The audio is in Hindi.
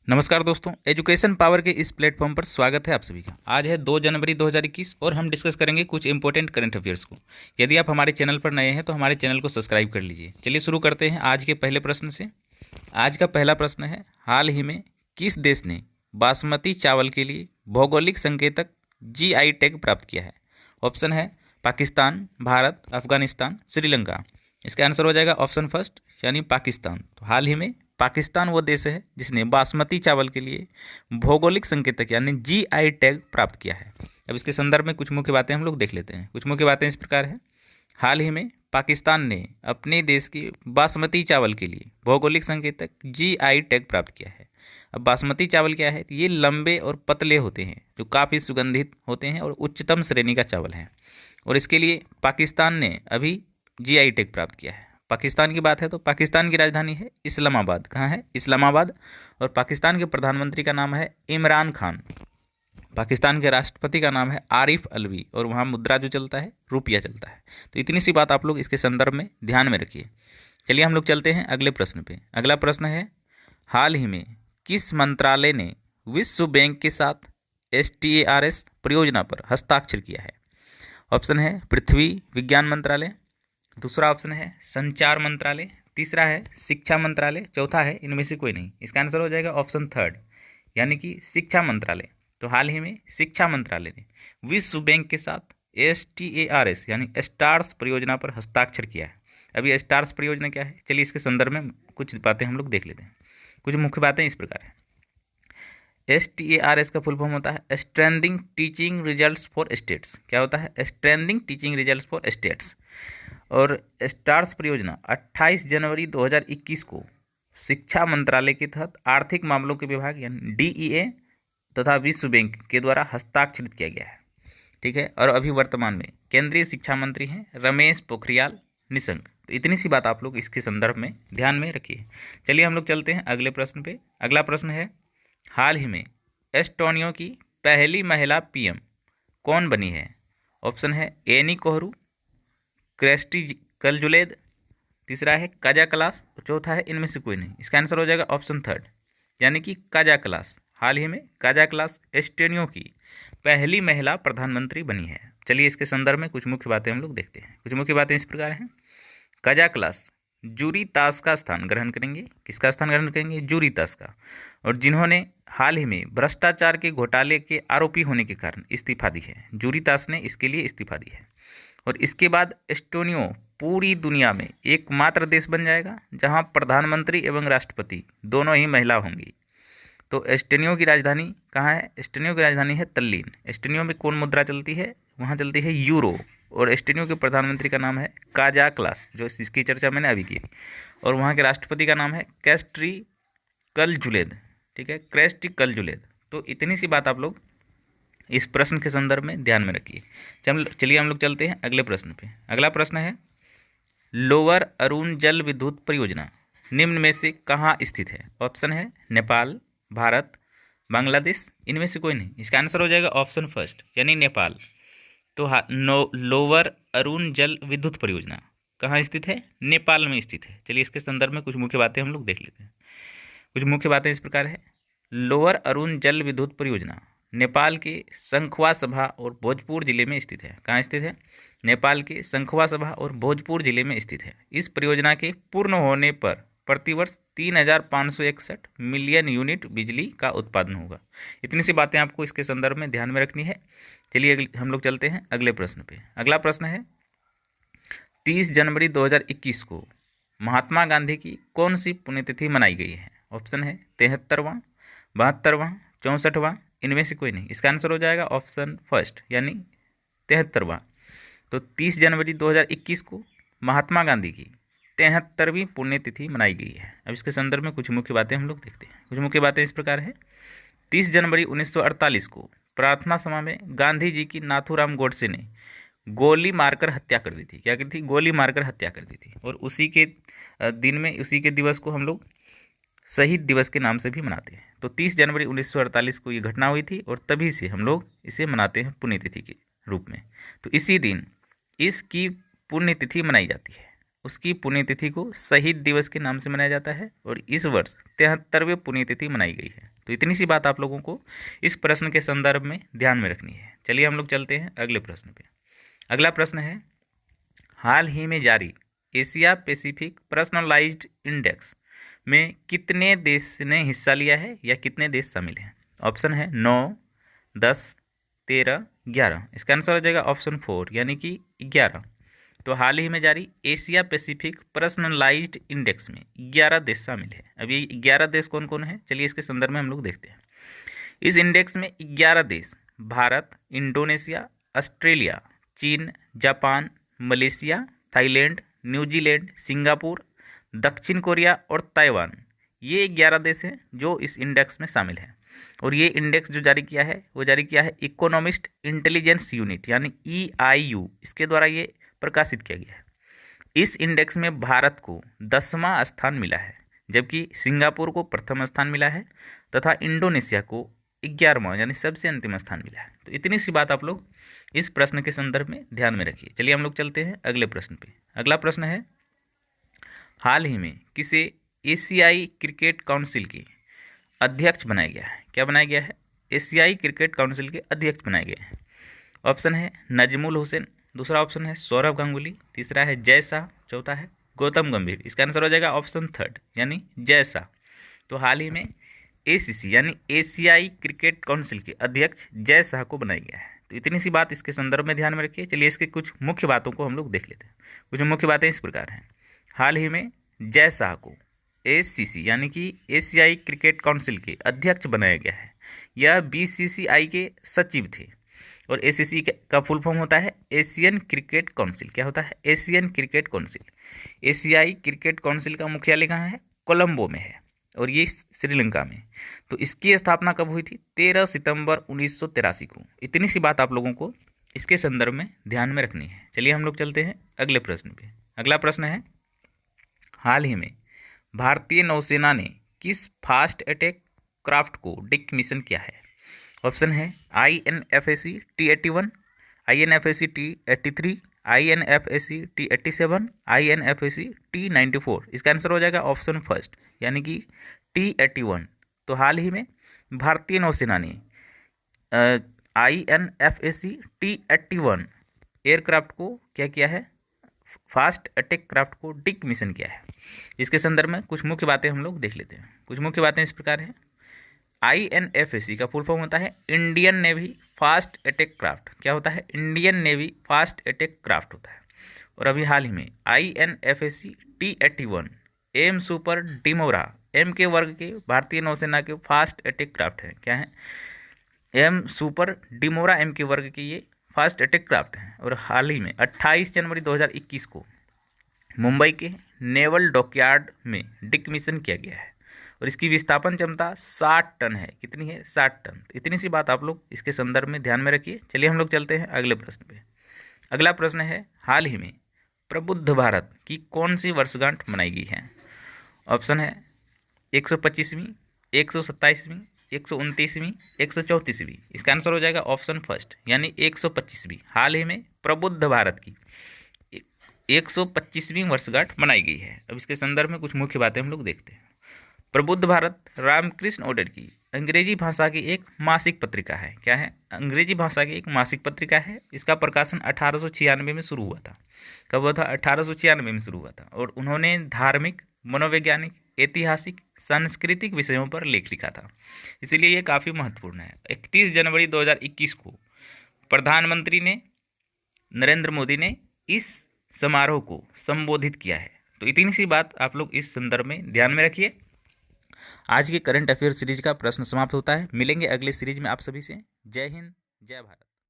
नमस्कार दोस्तों, एजुकेशन पावर के इस प्लेटफॉर्म पर स्वागत है आप सभी का। आज है 2 जनवरी 2021 और हम डिस्कस करेंगे कुछ इंपॉर्टेंट करंट अफेयर्स को। यदि आप हमारे चैनल पर नए हैं तो हमारे चैनल को सब्सक्राइब कर लीजिए। चलिए शुरू करते हैं आज के पहले प्रश्न से। आज का पहला प्रश्न है, हाल ही में किस देश ने बासमती चावल के लिए भौगोलिक संकेतक GI टैग प्राप्त किया है? ऑप्शन है पाकिस्तान, भारत, अफगानिस्तान, श्रीलंका। इसका आंसर हो जाएगा ऑप्शन फर्स्ट यानी पाकिस्तान। तो हाल ही में पाकिस्तान वो देश है जिसने बासमती चावल के लिए भौगोलिक संकेतक यानी GI टैग प्राप्त किया है। अब इसके संदर्भ में कुछ मुख्य बातें हम लोग देख लेते हैं। कुछ मुख्य बातें इस प्रकार है, हाल ही में पाकिस्तान ने अपने देश के बासमती चावल के लिए भौगोलिक संकेतक GI टैग प्राप्त किया है। अब बासमती चावल क्या है? तो ये लंबे और पतले होते हैं जो काफ़ी सुगंधित होते हैं और उच्चतम श्रेणी का चावल है, और इसके लिए पाकिस्तान ने अभी GI टैग प्राप्त किया है। पाकिस्तान की बात है तो पाकिस्तान की राजधानी है इस्लामाबाद। कहाँ है? इस्लामाबाद। और पाकिस्तान के प्रधानमंत्री का नाम है इमरान खान। पाकिस्तान के राष्ट्रपति का नाम है आरिफ अलवी, और वहाँ मुद्रा जो चलता है रुपया चलता है। तो इतनी सी बात आप लोग इसके संदर्भ में ध्यान में रखिए। चलिए हम लोग चलते हैं अगले प्रश्न पे। अगला प्रश्न है, हाल ही में किस मंत्रालय ने विश्व बैंक के साथ STARS परियोजना पर हस्ताक्षर किया है? ऑप्शन है पृथ्वी विज्ञान मंत्रालय, दूसरा ऑप्शन है संचार मंत्रालय, तीसरा है शिक्षा मंत्रालय, चौथा है इनमें से कोई नहीं। इसका आंसर हो जाएगा ऑप्शन थर्ड यानी कि शिक्षा मंत्रालय। तो हाल ही में शिक्षा मंत्रालय ने विश्व बैंक के साथ STARS यानी स्टार्स परियोजना पर हस्ताक्षर किया है। अभी स्टार्स परियोजना क्या है, चलिए इसके संदर्भ में कुछ बातें हम लोग देख लेते हैं। कुछ मुख्य बातें इस प्रकार है, STARS का फुल फॉर्म होता है strengthening teaching results for states. क्या होता है? Strengthening teaching results for states. और स्टार्स परियोजना 28 जनवरी 2021 को शिक्षा मंत्रालय के तहत आर्थिक मामलों के विभाग यानी DEA तथा विश्व बैंक के द्वारा हस्ताक्षरित किया गया है। ठीक है, और अभी वर्तमान में केंद्रीय शिक्षा मंत्री हैं रमेश पोखरियाल निशंक। तो इतनी सी बात आप लोग इसके संदर्भ में ध्यान में रखिए। चलिए हम लोग चलते हैं अगले प्रश्न पे। अगला प्रश्न है, हाल ही में एस्टोनिया की पहली महिला PM कौन बनी है? ऑप्शन है एनी कोहरू, क्रेस्टी कलजुलेद, तीसरा है काजा क्लास, चौथा है इनमें से कोई नहीं। इसका आंसर हो जाएगा ऑप्शन थर्ड यानी कि काजा क्लास। हाल ही में काजा क्लास एस्टोनिया की पहली महिला प्रधानमंत्री बनी है। चलिए इसके संदर्भ में कुछ मुख्य बातें हम लोग देखते हैं। कुछ मुख्य बातें इस प्रकार हैं, काजा क्लास जूरी तास का स्थान ग्रहण करेंगे। किसका स्थान ग्रहण करेंगे? जूरी तास का। और जिन्होंने हाल ही में भ्रष्टाचार के घोटाले के आरोपी होने के कारण इस्तीफा दी है। जूरी तास ने इसके लिए इस्तीफा दी है। और इसके बाद एस्टोनिया पूरी दुनिया में एकमात्र देश बन जाएगा जहां प्रधानमंत्री एवं राष्ट्रपति दोनों ही महिला होंगी। तो एस्टोनिया की राजधानी कहाँ है? एस्टोनिया की राजधानी है तल्लीन। एस्टोनिया में कौन मुद्रा चलती है? वहाँ चलती है यूरो। और एस्टोनिया के प्रधानमंत्री का नाम है काजा क्लास, जो इसकी चर्चा मैंने अभी की। और वहाँ के राष्ट्रपति का नाम है क्रेस्टी कलजुलेद। ठीक है, क्रेस्टी कलजुलेद। तो इतनी सी बात आप लोग इस प्रश्न के संदर्भ में ध्यान में रखिए। चलिए हम लोग चलते हैं अगले प्रश्न पे। अगला प्रश्न है, लोअर अरुण जल विद्युत परियोजना निम्न में से कहाँ स्थित है? ऑप्शन है नेपाल, भारत, बांग्लादेश, इनमें से कोई नहीं। इसका आंसर हो जाएगा ऑप्शन फर्स्ट यानी नेपाल। तो लोअर अरुण जल विद्युत परियोजना कहाँ स्थित है? नेपाल में स्थित है। चलिए इसके संदर्भ में कुछ मुख्य बातें हम लोग देख लेते हैं। कुछ मुख्य बातें इस प्रकार है, लोअर अरुण जल विद्युत परियोजना नेपाल के संखवा सभा और भोजपुर जिले में स्थित है। कहाँ स्थित है? नेपाल के संखवा सभा और भोजपुर जिले में स्थित है। इस परियोजना के पूर्ण होने पर प्रतिवर्ष 3,561 मिलियन यूनिट बिजली का उत्पादन होगा। इतनी सी बातें आपको इसके संदर्भ में ध्यान में रखनी है। चलिए हम लोग चलते हैं अगले प्रश्न पे। अगला प्रश्न है, 30 जनवरी 2021 को महात्मा गांधी की कौन सी पुण्यतिथि मनाई गई है? ऑप्शन है 73वां, 72वां, 64वां, इनमें से कोई नहीं। इसका आंसर हो जाएगा ऑप्शन फर्स्ट यानी 73वां। तो 30 जनवरी 2021 को महात्मा गांधी की 73वीं पुण्यतिथि मनाई गई है। अब इसके संदर्भ में कुछ मुख्य बातें हम लोग देखते हैं। कुछ मुख्य बातें इस प्रकार है, 30 जनवरी 1948 को प्रार्थना सभा में गांधी जी की नाथूराम गोडसे ने गोली मारकर हत्या कर दी थी। क्या की थी? गोली मारकर हत्या कर दी थी। और उसी के दिन में, उसी के दिवस को हम लोग शहीद दिवस के नाम से भी मनाते हैं। तो 30 जनवरी 1948 को ये घटना हुई थी और तभी से हम लोग इसे मनाते हैं पुण्यतिथि के रूप में। तो इसी दिन इसकी पुण्यतिथि मनाई जाती है। उसकी पुण्यतिथि को शहीद दिवस के नाम से मनाया जाता है और इस वर्ष 73वें पुण्यतिथि मनाई गई है। तो इतनी सी बात आप लोगों को इस प्रश्न के संदर्भ में ध्यान में रखनी है। चलिए हम लोग चलते हैं अगले प्रश्न पे। अगला प्रश्न है, हाल ही में जारी एशिया पैसिफिक पर्सनलाइज्ड इंडेक्स में कितने देश ने हिस्सा लिया है या कितने देश शामिल हैं? ऑप्शन है 9, 10, 13, 11। इसका आंसर हो जाएगा ऑप्शन 4 यानी कि 11। तो हाल ही में जारी एशिया पैसिफिक पर्सनलाइज्ड इंडेक्स में 11 देश शामिल है। अब ये 11 देश कौन कौन है, चलिए इसके संदर्भ में हम लोग देखते हैं। इस इंडेक्स में 11 देश भारत, इंडोनेशिया, ऑस्ट्रेलिया, चीन, Japan, Malaysia, Thailand, New Zealand, Singapore, दक्षिण कोरिया और ताइवान, ये 11 देश हैं जो इस इंडेक्स में शामिल हैं। और ये इंडेक्स जो जारी किया है वो जारी किया है इकोनॉमिस्ट इंटेलिजेंस यूनिट यानी EIU, इसके द्वारा ये प्रकाशित किया गया है। इस इंडेक्स में भारत को 10वां स्थान मिला है, जबकि सिंगापुर को प्रथम स्थान मिला है तथा इंडोनेशिया को 11वां यानी सबसे अंतिम स्थान मिला है। तो इतनी सी बात आप लोग इस प्रश्न के संदर्भ में ध्यान में रखिए। चलिए हम लोग चलते हैं अगले प्रश्न पे। अगला प्रश्न है, हाल ही में किसे एशियाई क्रिकेट काउंसिल के अध्यक्ष बनाया गया है? क्या बनाया गया है? एशियाई क्रिकेट काउंसिल के अध्यक्ष बनाए गए हैं। ऑप्शन है नजमुल हुसैन, दूसरा ऑप्शन है सौरभ गांगुली, तीसरा है जय शाह, चौथा है गौतम गंभीर। इसका आंसर हो जाएगा ऑप्शन 3 यानी जय शाह। तो हाल ही में ACC यानी एशियाई क्रिकेट काउंसिल के अध्यक्ष जय शाह को बनाया गया है। तो इतनी सी बात इसके संदर्भ में ध्यान में रखिए। चलिए इसके कुछ मुख्य बातों को हम लोग देख लेते हैं। कुछ मुख्य बातें इस प्रकार हैं, हाल ही में जय शाह को ACC यानी कि एशियाई क्रिकेट काउंसिल के अध्यक्ष बनाया गया है। यह BCCI के सचिव थे और ACC का फुल फॉर्म होता है एशियन क्रिकेट काउंसिल। क्या होता है? Asian cricket council. एशियाई क्रिकेट काउंसिल का मुख्यालय कहाँ है? कोलंबो में है और ये श्रीलंका में। तो इसकी स्थापना कब हुई थी? 13 सितंबर 1983 को। इतनी सी बात आप लोगों को इसके संदर्भ में ध्यान में रखनी है। चलिए हम लोग चलते हैं अगले प्रश्न पे। अगला प्रश्न है, हाल ही में भारतीय नौसेना ने किस फास्ट अटैक क्राफ्ट को डिकमिशन किया है? ऑप्शन है INFAC T81, INFAC T83, INFAC T87, INFAC T94। इसका आंसर हो जाएगा ऑप्शन 1 यानी कि T81। तो हाल ही में भारतीय नौसेना ने INFAC T81 एयरक्राफ्ट को क्या किया है? फास्ट अटैक क्राफ्ट को डिकमिशन किया है। इसके संदर्भ में कुछ मुख्य बातें हम लोग देख लेते हैं। कुछ मुख्य बातें इस प्रकार हैं, INFAC का फुल फॉर्म होता है Indian Navy fast attack craft. क्या होता है? Indian Navy fast attack craft होता है। और अभी हाल ही में INFAC T81 M super Dvora M के वर्ग के भारतीय नौसेना के फास्ट अटैक क्राफ्ट हैं। क्या है? M सुपर डिमोरा M के वर्ग के ये फास्ट अटैक क्राफ्ट हैं। और हाल ही में 28 जनवरी 2021 को मुंबई के नेवल डॉकयार्ड में डिकमिशन किया गया है और इसकी विस्थापन क्षमता 60 टन है। कितनी है? 60 टन। तो इतनी सी बात आप लोग इसके संदर्भ में ध्यान में रखिए। चलिए हम लोग चलते हैं अगले प्रश्न पे। अगला प्रश्न है, हाल ही में प्रबुद्ध भारत की कौन सी वर्षगांठ मनाई गई है? ऑप्शन है 125वीं, 127वीं, 129वीं, 134वीं। इसका आंसर हो जाएगा ऑप्शन 1 यानी 125वीं। हाल ही में प्रबुद्ध भारत की 125वीं वर्षगांठ मनाई गई है। अब इसके संदर्भ में कुछ मुख्य बातें हम लोग देखते हैं। प्रबुद्ध भारत रामकृष्ण ओडेर की अंग्रेजी भाषा की एक मासिक पत्रिका है। क्या है? अंग्रेजी भाषा की एक मासिक पत्रिका है। इसका प्रकाशन 1896 में शुरू हुआ था। कब हुआ था? 1896 में शुरू हुआ था। और उन्होंने धार्मिक, मनोवैज्ञानिक, ऐतिहासिक, सांस्कृतिक विषयों पर लेख लिखा था, इसीलिए ये काफ़ी महत्वपूर्ण है। 31 जनवरी 2021 को प्रधानमंत्री ने नरेंद्र मोदी ने इस समारोह को संबोधित किया है। तो इतनी सी बात आप लोग इस संदर्भ में ध्यान में रखिए। आज के करंट अफेयर सीरीज का प्रश्न समाप्त होता है। मिलेंगे अगले सीरीज में आप सभी से। जय हिंद, जय भारत।